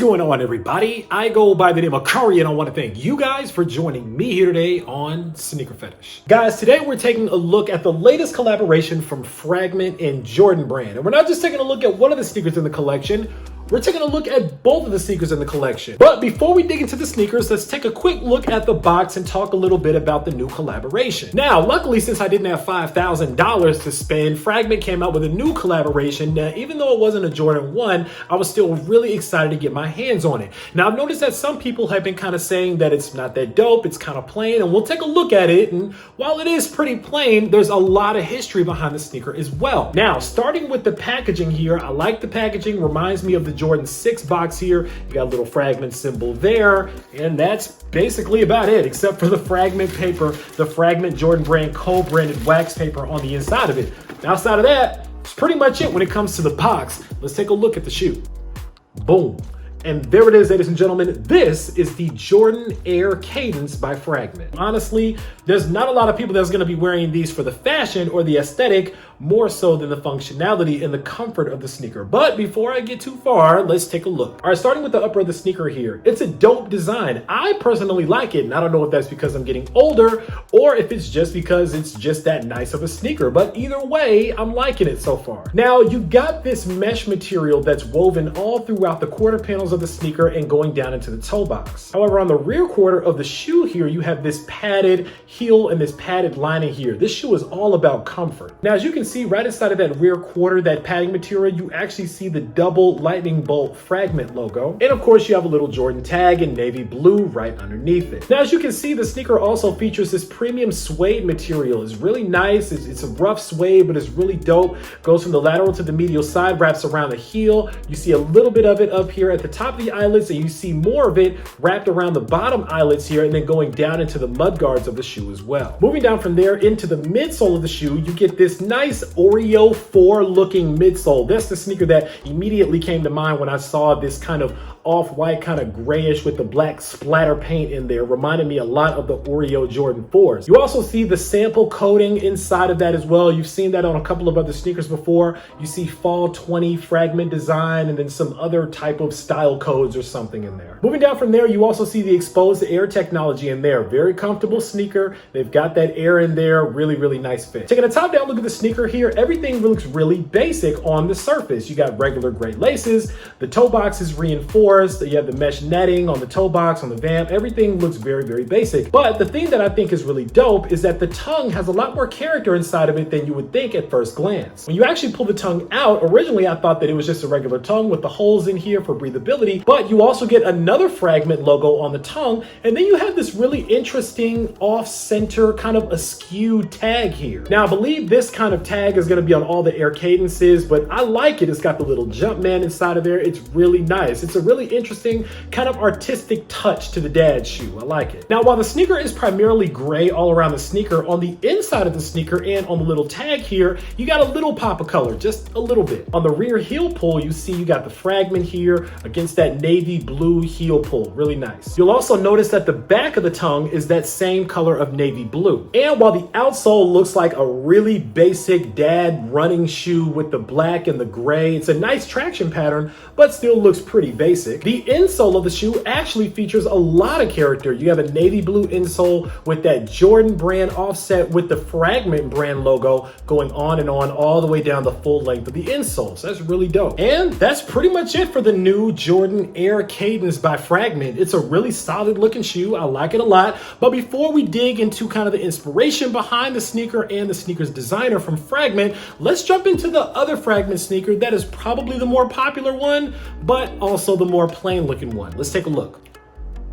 going on, everybody? I go by the name of Kari, and I want to thank you guys for joining me here today on Sneaker Fetish. Guys, today we're taking a look at the latest collaboration from Fragment and Jordan brand. And we're not just taking a look at one of the sneakers in the collection, we're taking a look at both of the sneakers in the collection. But before we dig into the sneakers, let's take a quick look at the box and talk a little bit about the new collaboration. Now, luckily, since I didn't have $5,000 to spend, Fragment came out with a new collaboration. Now, even though it wasn't a Jordan 1, I was still really excited to get my hands on it. Now, I've noticed that some people have been kind of saying that it's not that dope, it's kind of plain, and we'll take a look at it. And while it is pretty plain, there's a lot of history behind the sneaker as well. Now, starting with the packaging here, I like the packaging, reminds me of the Jordan 6 box here. You got a little Fragment symbol there, and that's basically about it, except for the Fragment paper, the Fragment Jordan brand co-branded wax paper on the inside of it. Outside of that, it's pretty much it when it comes to the box. Let's take a look at the shoe. Boom. And there it is, ladies and gentlemen. This is the Jordan Air Cadence by Fragment. Honestly, there's not a lot of people that's going to be wearing these for the fashion or the aesthetic, more so than the functionality and the comfort of the sneaker. But before I get too far, let's take a look. All right, starting with the upper of the sneaker here. It's a dope design. I personally like it, and I don't know if that's because I'm getting older or if it's just because it's just that nice of a sneaker. But either way, I'm liking it so far. Now, you got this mesh material that's woven all throughout the quarter panels of the sneaker and going down into the toe box. However, on the rear quarter of the shoe here, you have this padded heel and this padded lining here. This shoe is all about comfort. Now, as you can see right inside of that rear quarter, that padding material, you actually see the double lightning bolt Fragment logo. And of course, you have a little Jordan tag in navy blue right underneath it. Now, as you can see, the sneaker also features this premium suede material. It's really nice. It's a rough suede, but it's really dope. Goes from the lateral to the medial side, wraps around the heel. You see a little bit of it up here at the top of the eyelets, and you see more of it wrapped around the bottom eyelets here and then going down into the mud guards of the shoe as well. Moving down from there into the midsole of the shoe, you get this nice Oreo 4 looking midsole. That's the sneaker that immediately came to mind when I saw this kind of off-white, kind of grayish with the black splatter paint in there. Reminded me a lot of the Oreo Jordan 4s. You also see the sample coating inside of that as well. You've seen that on a couple of other sneakers before. You see fall 20 Fragment design and then some other type of style codes or something in there. Moving down from there, you also see the exposed air technology in there. Very comfortable sneaker. They've got that air in there. Really, really nice fit. Taking a top down look at the sneaker here, everything looks really basic on the surface. You got regular gray laces. The toe box is reinforced. You have the mesh netting on the toe box, on the vamp. Everything looks very, very basic. But the thing that I think is really dope is that the tongue has a lot more character inside of it than you would think at first glance. When you actually pull the tongue out, originally I thought that it was just a regular tongue with the holes in here for breathability, but you also get another Fragment logo on the tongue, and then you have this really interesting off-center kind of askew tag here. Now, I believe this kind of tag is going to be on all the Air Cadences, but I like it. It's got the little Jumpman inside of there. It's really nice. It's a really interesting kind of artistic touch to the dad shoe. I like it. Now, while the sneaker is primarily gray all around the sneaker, on the inside of the sneaker and on the little tag here, you got a little pop of color, just a little bit. On the rear heel pull, you see you got the Fragment here against that navy blue heel pull. Really nice. You'll also notice that the back of the tongue is that same color of navy blue. And while the outsole looks like a really basic dad running shoe with the black and the gray, it's a nice traction pattern, but still looks pretty basic. The insole of the shoe actually features a lot of character. You have a navy blue insole with that Jordan brand offset with the Fragment brand logo going on and on all the way down the full length of the insole. So that's really dope. And that's pretty much it for the new Jordan Air Cadence by Fragment. It's a really solid looking shoe. I like it a lot. But before we dig into kind of the inspiration behind the sneaker and the sneaker's designer from Fragment, let's jump into the other Fragment sneaker that is probably the more popular one, but also the more plain looking one. Let's take a look.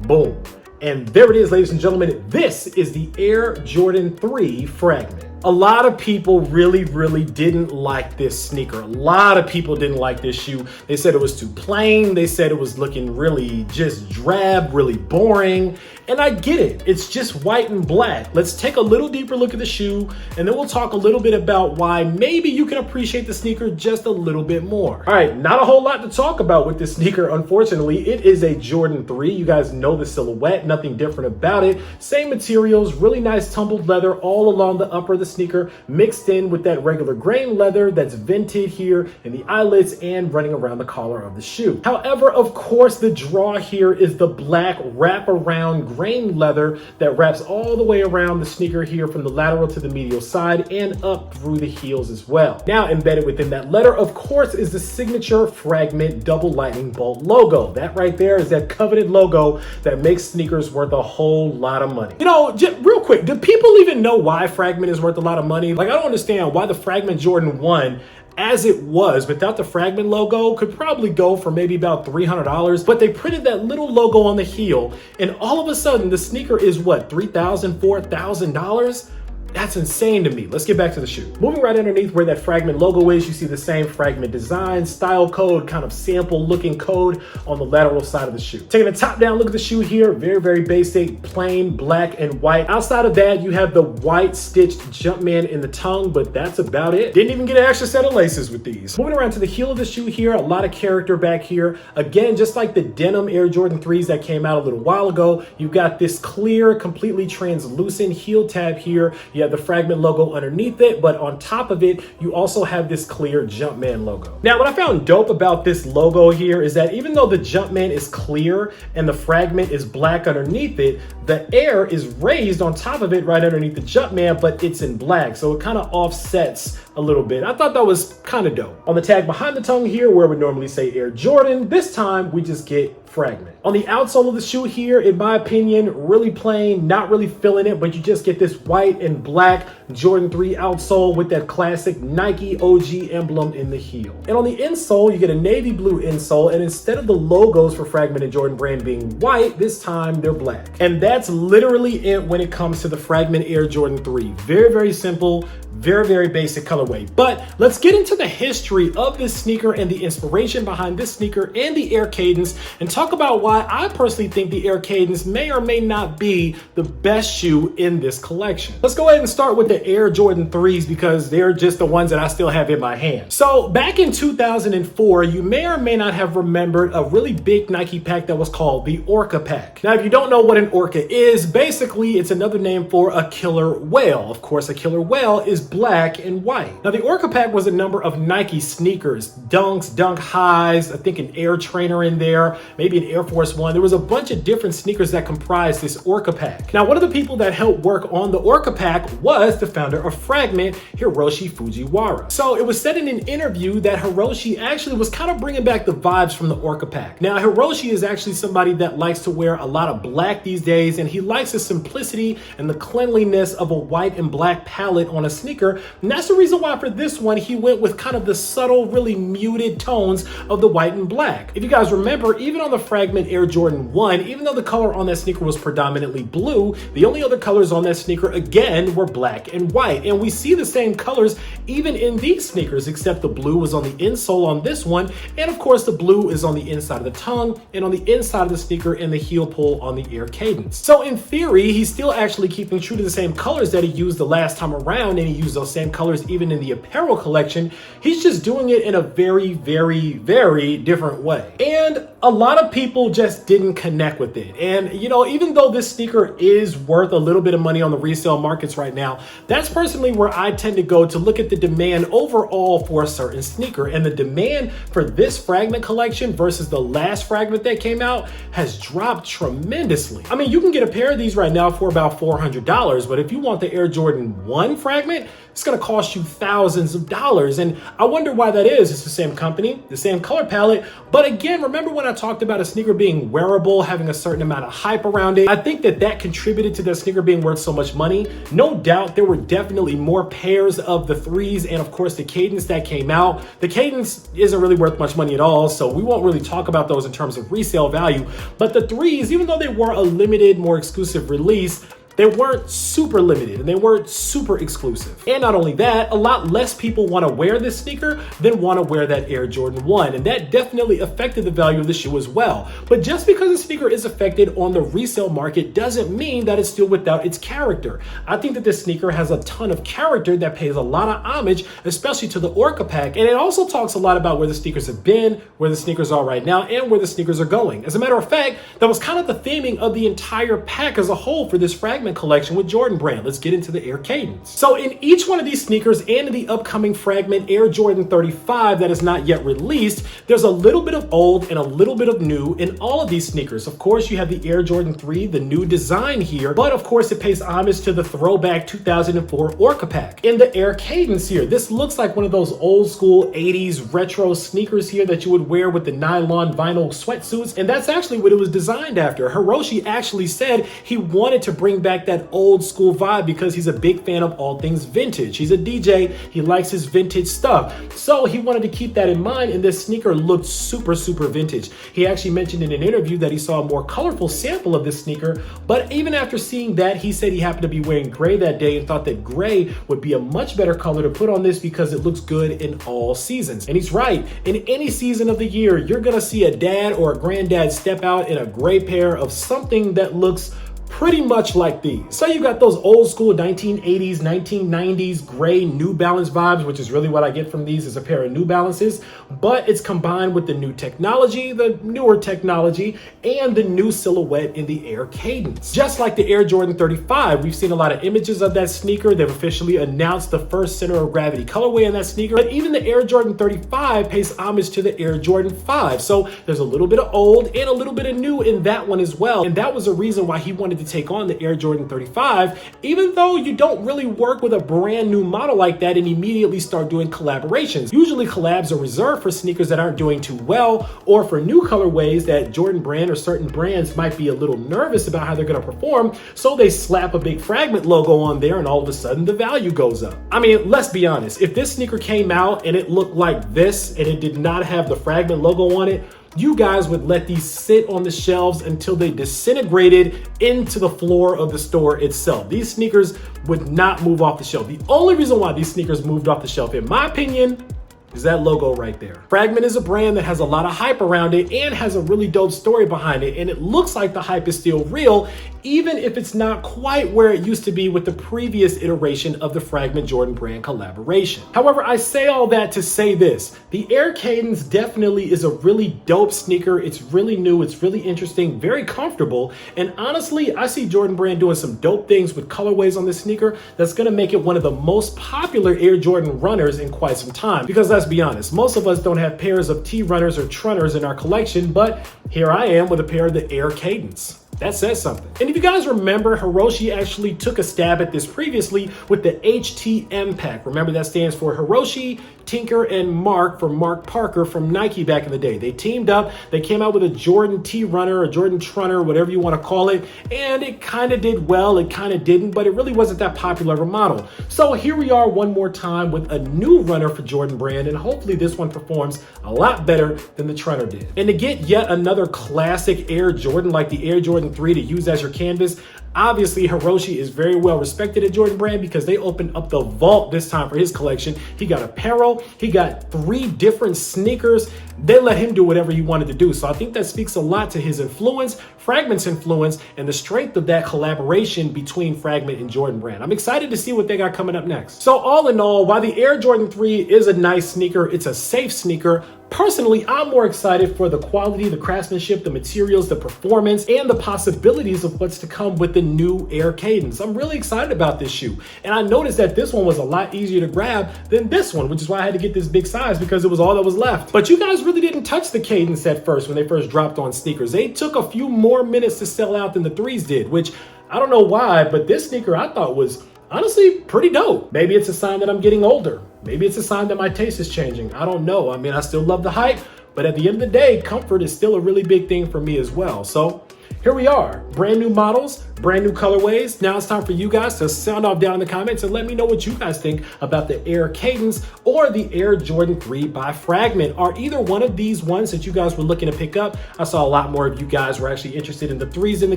Boom. And there it is, ladies and gentlemen. This is the Air Jordan 3 Fragment. A lot of people really didn't like this sneaker. A lot of people didn't like this shoe. They said it was too plain. They said it was looking really just drab, really boring. And I get it. It's just white and black. Let's take a little deeper look at the shoe, and then we'll talk a little bit about why maybe you can appreciate the sneaker just a little bit more. All right, not a whole lot to talk about with this sneaker, unfortunately. It is a Jordan 3. You guys know the silhouette, nothing different about it. Same materials, really nice tumbled leather all along the upper of the sneaker mixed in with that regular grain leather that's vented here in the eyelets and running around the collar of the shoe. However, of course, the draw here is the black wraparound grain leather that wraps all the way around the sneaker here from the lateral to the medial side and up through the heels as well. Now, embedded within that leather, of course, is the signature Fragment double lightning bolt logo. That right there is that coveted logo that makes sneakers worth a whole lot of money. You know, just real quick, do people even know why Fragment is worth a lot of money? Like, I don't understand why the Fragment Jordan 1 as it was without the Fragment logo could probably go for maybe about $300, but they printed that little logo on the heel and all of a sudden the sneaker is what, $3,000, $4,000? That's insane to me. Let's get back to the shoe. Moving right underneath where that Fragment logo is, you see the same Fragment design, style code, kind of sample looking code on the lateral side of the shoe. Taking a top down look at the shoe here, very, very basic, plain black and white. Outside of that, you have the white stitched Jumpman in the tongue, but that's about it. Didn't even get an extra set of laces with these. Moving around to the heel of the shoe here, a lot of character back here. Again, just like the denim Air Jordan 3s that came out a little while ago, you've got this clear, completely translucent heel tab here. You have the Fragment logo underneath it, but on top of it, you also have this clear Jumpman logo. Now, what I found dope about this logo here is that even though the Jumpman is clear and the Fragment is black underneath it, the Air is raised on top of it right underneath the Jumpman, but it's in black, so it kind of offsets a little bit. I thought that was kind of dope. On the tag behind the tongue here, where we normally say Air Jordan, this time we just get Fragment. On the outsole of the shoe here, in my opinion, really plain, not really feeling it, but you just get this white and black Jordan 3 outsole with that classic Nike OG emblem in the heel. And on the insole, you get a navy blue insole, and instead of the logos for Fragment and Jordan brand being white, this time they're black. And that's literally it when it comes to the Fragment Air Jordan 3. Very, very simple, very, very basic colorway. But let's get into the history of this sneaker and the inspiration behind this sneaker and the Air Cadence, and talk about why I personally think the Air Cadence may or may not be the best shoe in this collection. Let's go ahead and start with the Air Jordan 3s because they're just the ones that I still have in my hand. So back in 2004, you may or may not have remembered a really big Nike pack that was called the Orca pack. Now, if you don't know what an Orca is, basically it's another name for a killer whale. Of course, a killer whale is black and white. Now, the Orca pack was a number of Nike sneakers, dunks, dunk highs, I think an Air Trainer in there, maybe an Air Force One. There was a bunch of different sneakers that comprised this Orca pack. Now, one of the people that helped work on the Orca pack was the founder of Fragment, Hiroshi Fujiwara. So it was said in an interview that Hiroshi actually was kind of bringing back the vibes from the Orca pack. Now, Hiroshi is actually somebody that likes to wear a lot of black these days, and he likes the simplicity and the cleanliness of a white and black palette on a sneaker. And that's the reason why for this one, he went with kind of the subtle, really muted tones of the white and black. If you guys remember, even on the Fragment Air Jordan 1, even though the color on that sneaker was predominantly blue, the only other colors on that sneaker, again, were black and white. And we see the same colors even in these sneakers, except the blue was on the insole on this one. And of course, the blue is on the inside of the tongue and on the inside of the sneaker and the heel pull on the Air Cadence. So in theory, he's still actually keeping true to the same colors that he used the last time around, and he used those same colors even in the apparel collection. He's just doing it in a very, very, very different way. And a lot of people just didn't connect with it. And, you know, even though this sneaker is worth a little bit of money on the resale markets right now, that's personally where I tend to go to look at the demand overall for a certain sneaker. And the demand for this Fragment collection versus the last Fragment that came out has dropped tremendously. I mean, you can get a pair of these right now for about $400, but if you want the Air Jordan 1 Fragment, it's gonna cost you thousands of dollars. And I wonder why that is. It's the same company, the same color palette. But again, remember when I talked about a sneaker being wearable, having a certain amount of hype around it? I think that that contributed to that sneaker being worth so much money. No doubt there were definitely more pairs of the 3s and of course the Cadence that came out. The Cadence isn't really worth much money at all, so we won't really talk about those in terms of resale value. But the 3s, even though they were a limited, more exclusive release, they weren't super limited and they weren't super exclusive. And not only that, a lot less people want to wear this sneaker than want to wear that Air Jordan 1. And that definitely affected the value of the shoe as well. But just because the sneaker is affected on the resale market doesn't mean that it's still without its character. I think that this sneaker has a ton of character that pays a lot of homage, especially to the Orca pack. And it also talks a lot about where the sneakers have been, where the sneakers are right now, and where the sneakers are going. As a matter of fact, that was kind of the theming of the entire pack as a whole for this Fragment Fragment Collection with Jordan Brand. Let's get into the Air Cadence. So in each one of these sneakers and in the upcoming Fragment Air Jordan 35 that is not yet released, there's a little bit of old and a little bit of new in all of these sneakers. Of course, you have the Air Jordan 3, the new design here, but of course it pays homage to the throwback 2004 Orca pack. In the Air Cadence here, this looks like one of those old school 80s retro sneakers here that you would wear with the nylon vinyl sweatsuits, and that's actually what it was designed after. Hiroshi actually said he wanted to bring back that old school vibe because he's a big fan of all things vintage. He's a DJ, he likes his vintage stuff, so he wanted to keep that in mind, and this sneaker looked super vintage. He actually mentioned in an interview that he saw a more colorful sample of this sneaker, but even after seeing that, he said he happened to be wearing gray that day and thought that gray would be a much better color to put on this because it looks good in all seasons. And he's right. In any season of the year, you're gonna see a dad or a granddad step out in a gray pair of something that looks pretty much like these. So you've got those old school 1980s, 1990s gray New Balance vibes, which is really what I get from these, is a pair of New Balances, but it's combined with the new technology, the newer technology, and the new silhouette in the Air Cadence. Just like the Air Jordan 35, we've seen a lot of images of that sneaker. They've officially announced the first center of gravity colorway in that sneaker, but even the Air Jordan 35 pays homage to the Air Jordan 5. So there's a little bit of old and a little bit of new in that one as well. And that was a reason why he wanted to take on the Air Jordan 35, even though you don't really work with a brand new model like that and immediately start doing collaborations. Usually collabs are reserved for sneakers that aren't doing too well, or for new colorways that Jordan Brand or certain brands might be a little nervous about how they're going to perform, so they slap a big Fragment logo on there and all of a sudden the value goes up. I mean, let's be honest, if this sneaker came out and it looked like this and it did not have the Fragment logo on it, you guys would let these sit on the shelves until they disintegrated into the floor of the store itself. These sneakers would not move off the shelf. The only reason why these sneakers moved off the shelf, in my opinion, is that logo right there. Fragment is a brand that has a lot of hype around it and has a really dope story behind it, and it looks like the hype is still real, even if it's not quite where it used to be with the previous iteration of the Fragment Jordan Brand collaboration. However, I say all that to say this: the Air Cadence definitely is a really dope sneaker. It's really new, it's really interesting, very comfortable, and honestly, I see Jordan Brand doing some dope things with colorways on this sneaker that's gonna make it one of the most popular Air Jordan runners in quite some time. Because let's be honest, most of us don't have pairs of T-runners or Trunners in our collection, but here I am with a pair of the Air Cadence. That says something. And if you guys remember, Hiroshi actually took a stab at this previously with the HTM pack. Remember, that stands for Hiroshi, Tinker, and Mark, for Mark Parker from Nike back in the day. They teamed up, they came out with a Jordan T-runner, a Jordan Trunner, whatever you want to call it, and it kind of did well, it kind of didn't, but it really wasn't that popular of a model. So here we are one more time with a new runner for Jordan Brand, and hopefully this one performs a lot better than the Trunner did. And to get yet another classic Air Jordan like the Air Jordan 3 to use as your canvas, obviously Hiroshi is very well respected at Jordan Brand because they opened up the vault this time for his collection. He got apparel, he got 3 different sneakers. They let him do whatever he wanted to do. So I think that speaks a lot to his influence, Fragment's influence, and the strength of that collaboration between Fragment and Jordan Brand. I'm excited to see what they got coming up next. So all in all, while the Air Jordan 3 is a nice sneaker, it's a safe sneaker, personally, I'm more excited for the quality, the craftsmanship, the materials, the performance, and the possibilities of what's to come with the new Air Cadence. I'm really excited about this shoe. And I noticed that this one was a lot easier to grab than this one, which is why I had to get this big size because it was all that was left. But you guys really didn't touch the Cadence at first when they first dropped on sneakers. They took a few more minutes to sell out than the 3s did, which I don't know why, but this sneaker I thought was honestly pretty dope. Maybe it's a sign that I'm getting older. Maybe it's a sign that my taste is changing. I don't know. I mean, I still love the hype, but at the end of the day, comfort is still a really big thing for me as well. So here we are, brand new models, brand new colorways. Now it's time for you guys to sound off down in the comments and let me know what you guys think about the Air Cadence or the Air Jordan 3 by Fragment. Are either one of these ones that you guys were looking to pick up? I saw a lot more of you guys were actually interested in the 3s and the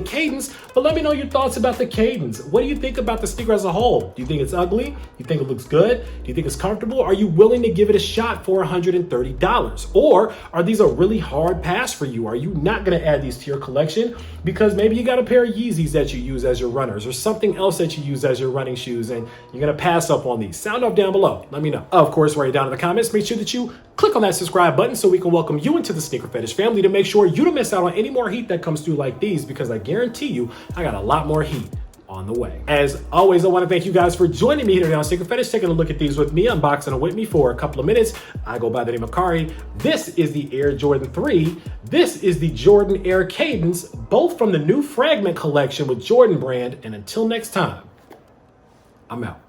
Cadence, but let me know your thoughts about the Cadence. What do you think about the sneaker as a whole? Do you think it's ugly? Do you think it looks good? Do you think it's comfortable? Are you willing to give it a shot for $130? Or are these a really hard pass for you? Are you not gonna add these to your collection because maybe you got a pair of Yeezys that you use as your runners or something else that you use as your running shoes and you're gonna pass up on these? Sound off down below, let me know. Of course, write it down in the comments. Make sure that you click on that subscribe button so we can welcome you into the Sneaker Fetish family to make sure you don't miss out on any more heat that comes through like these, because I guarantee you I got a lot more heat on the way. As always, I want to thank you guys for joining me here today on Sneaker Fetish, taking a look at these with me, unboxing them with me for a couple of minutes. I go by the name of Kari. This is the Air Jordan 3. This is the Jordan Air Cadence, both from the new Fragment Collection with Jordan brand. And until next time, I'm out.